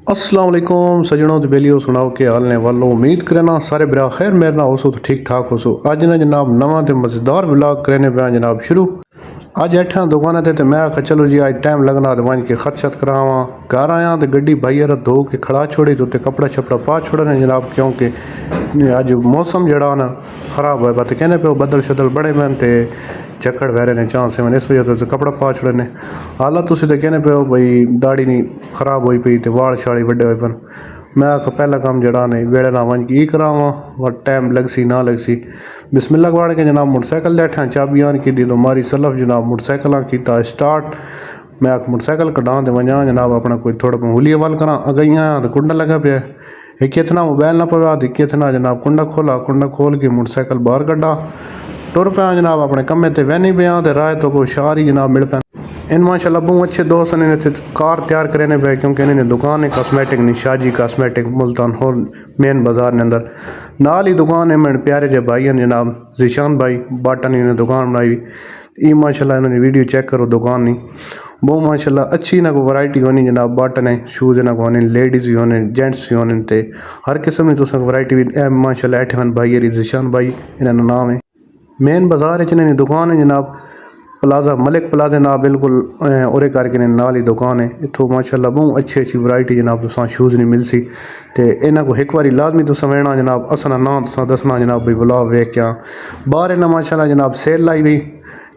अस्सलाम वालेकुम सजनों ते बेलियो सुनाओ के हाल ने वालो उम्मीद करना सारे बिरा खैर मेरे ना हो तो ठीक ठाक हो सो अज ना जनाब नवा ते मज़ेदार व्लॉग करने पे जनाब शुरू अज अठा दुकान ते मैं आखा चलो जी अज टाइम लगना तो वन के खत छत करावा घर आया तो गड्डी भाई धो के खड़ा छोड़ी तो कपड़ा शपड़ा पा छोड़ने जनाब क्योंकि अज मौसम जड़ा ना खराब है तो कहने पे बदल शदल बड़े मैन ते चक्कर वैरे ने चांस से मैंने इस वजह तो कपड़ा पा छोड़ने हालात तुम तो कहने पे बई दाड़ी नहीं खराब हुई पी तो वाल शाली बड़े हुए पन मैं आख पहला काम जड़ा नहीं वेड़े ना वन की करावा वह टाइम लगसी ना लगसी बिस्मिल्ला वाड़ के जनाब मोटरसाइकिल बैठा चाबियां की दी तो मारी सलफ जनाब मोटरसाइकिल किया स्टार्ट मैं आख मोटरसाइकिल कढ़ा तो वजा जनाब अपना कोई थोड़ा माहौली वाल करा अगैया तो कुंडा लगा पे एक इतना मोबाइल ना पवा एक इतना जनाब कुंडा खोल के मोटरसाइकिल बाहर कढ़ा टुर पाया जनाब अपने कम्मे ते वहनी पे तो राय तो कोई शार ही जनाब मिल पैन इन माशाल्लाह बहुत अच्छे दोस्त ने कार तैयार करने पे क्योंकि इन्हें दुकान है cosmetic निशाजी cosmetic Multan whole main बाजार ने अंदर नाल ही दुकान है मेरे प्यारे जे भाई हैं जनाब जीशान भाई बाटा ने इन्हें दुकान बनाई ये माशाल्लाह इन्होंने वीडियो चेक करो दुकान नहीं बहुत माशाल्लाह अच्छी ना को वैरायटी होनी जनाब बाटन है शूज़ ना को होने लेडीज़ भी होने जेंट्स भी होने ते हर किस्म की तुस वैरायटी भी माशाल्लाह एठवन भाई है जीशान भाई इन्होंने नाम है मेन बाजार इन्हें दुकान है जनाब प्लाजा मलिक प्लाजा ना बिल्कुल उरे करके नाल ही दुकान है इतों माशाल्लाह बहुत अच्छी वैरायटी जनाब तुसा शूज़ नहीं मिलसी तो इन्हों को एक बार लाजमी तुसा वेना जनाब असना ना तुसा दसना जनाब भाई ब्लॉग वेख क्या बाहर इन्हें माशाल्लाह जनाब सेल लाई हुई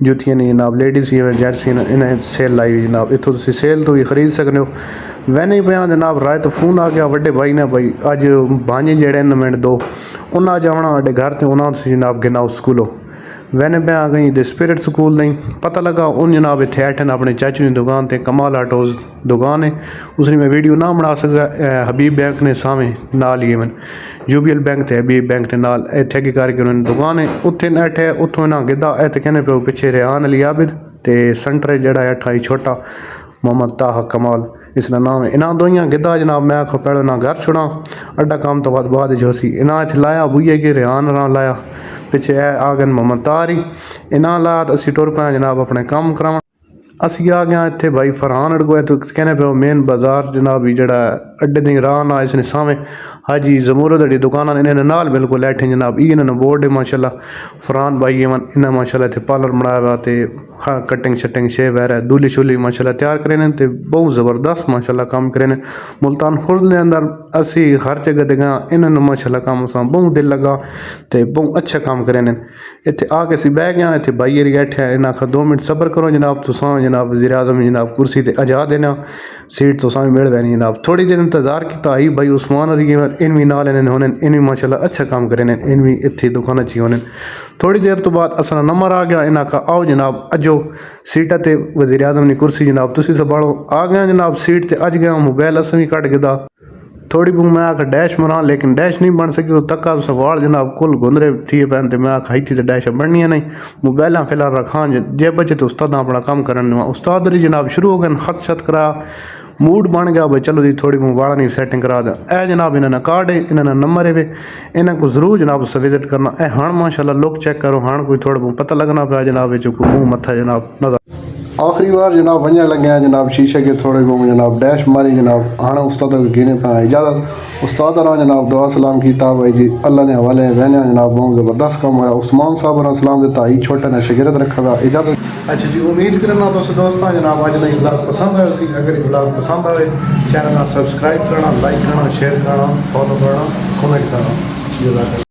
जुतियाँ नहीं जनाब लेडीज़ जेंट्स इन्हें सेल लाई हुई जनाब इतों तुम सेल तो भी खरीद सकते हो वैने पे जनाब राय तो फोन आ गया बड़े भाई ने भाई अज भांजे जेड़े न मिनट दो उन्हें आज आना अड्डे घर तो उन्होंने जनाब गिना स्कूलों वैने पे आ गई द स्पिरिट स्कूल नहीं पता लगा उन जनाब इतने ऐठन अपने चाचू की दुकान ते कमाल आटोज दुकान है उसने मैं वीडियो ना बना सकता हबीब बैंक ने सामने नाल ही मैं यूबीएल बैंक ते हबीब बैंक ने नाल इतने अगे करके उन्होंने दुकान है उत्थे ऐठे उतों इन्हें गिद्दा इतने कहने पे पिछे रेहान अली आबिद ते सेंटर जड़ा अठाई छोटा मोहम्मद ताहा कमाल इसका नाम है इन्हें दोइयां गिद्दा जनाब मैं आखो पहले ना घर छुड़ा अड्डा काम तो बाद जोसी इन्हें इतने लाया बुए के रेहान ना लाया पिछे आ गए मोहम्मद तारी इन्हें लाया तो असी टुर पाए जनाब अपने काम कराव असी आ गया इतने भाई फरहान अड़गो तो कहने पे मेन बाजार जनाब जड़ा अड्डे दी राह ना इसने सामने हाजी जमूरत अड़ी दुकान इन्हें नाल बिल्कुल ऐठे जनाब इन्हें बोर्ड है माशाल्लाह फरहान भाई इन्हें माशाल्लाह इतने पार्लर बनाया हुआ तो हाँ कटिंग शटिंग शेव वगैरह दूली शूली माशाल्लाह तैयार करे तो बहुत ज़बरदस्त माशाल्लाह काम करे मुल्तान खुर्द ने अंदर असी हर जगह देखा इन्होंने माशाल्लाह काम असा बहुत दिल लगा तो बहुत अच्छा काम करे इतने आके असी बह गया इतने भाई एरी बैठे इन्हें आखा 2 मिनट सबर करो जनाब तुसा जनाब वज़ीर आज़म जनाब कुर्सी ते अजा देना सीट तो सामने मिल वैनी जनाब थोड़ी देर इंतजार किया आई भाई उस्मान अली इन भी नाल होने इन भी माशाल्लाह अच्छा काम करे इन भी इतने दुकान अच्छी होने थोड़ी देर तो बाद असना नंबर आ गया इन्हें आखा आओ जनाब अजो सीटा ते वज़ीर आज़म की कुर्सी जनाब तुसी संभालो आ गया जनाब सीट ते अज गया मोबाइल अस भी कट गिदा थोड़ी बहुत मैं आखा डैश मरा लेकिन डैश नहीं बन सकी तक्का सवाल जनाब कुल गुंदरे थी पैन तो मैं आखा इतनी तो डैश बननी नहीं मोबाइल फिलहाल रखा जे बचे तो उस्ताद अपना काम करने उस्ताद जनाब शुरू हो गए खत शत करा मूड बन गया भाई चलो जी थोड़ी बहुत वाला नहीं सैटिंग करा दें ए जनाब इन्होंने कार्ड है इन्होंने नंबर है इन्हें को जरूर जनाब उससे विजिट करना ए हाँ माशाल्लाह लुक चेक करो हाँ कोई थोड़ा बहुत पता लगना पाया जनाब जो मुँह मत्था जनाब नजर आखिरी बार जनाब वजह लगे जनाब शीशे के थोड़े बहुत जनाब डैश मारी जनाब हाँ उस्ताद गिने पाया इजाज़त उस्ताद जनाब दुआ सलाम किया भाई जी अल्लाह ने हवाले बहने जनाब बहुत ज़बरदस्त काम होया उस्मान साहब ने सलाम दिता ही छोटे ने शिगिरत रखा हुआ इजाज़त अच्छा जी उम्मीद करना दोस्तों जनाब अज नहीं ब्लॉग पसंद आए अगर ब्लॉग पसंद आए चैनल सब्सक्राइब करना लाइक करना शेयर करना फॉलो करना कमेंट करना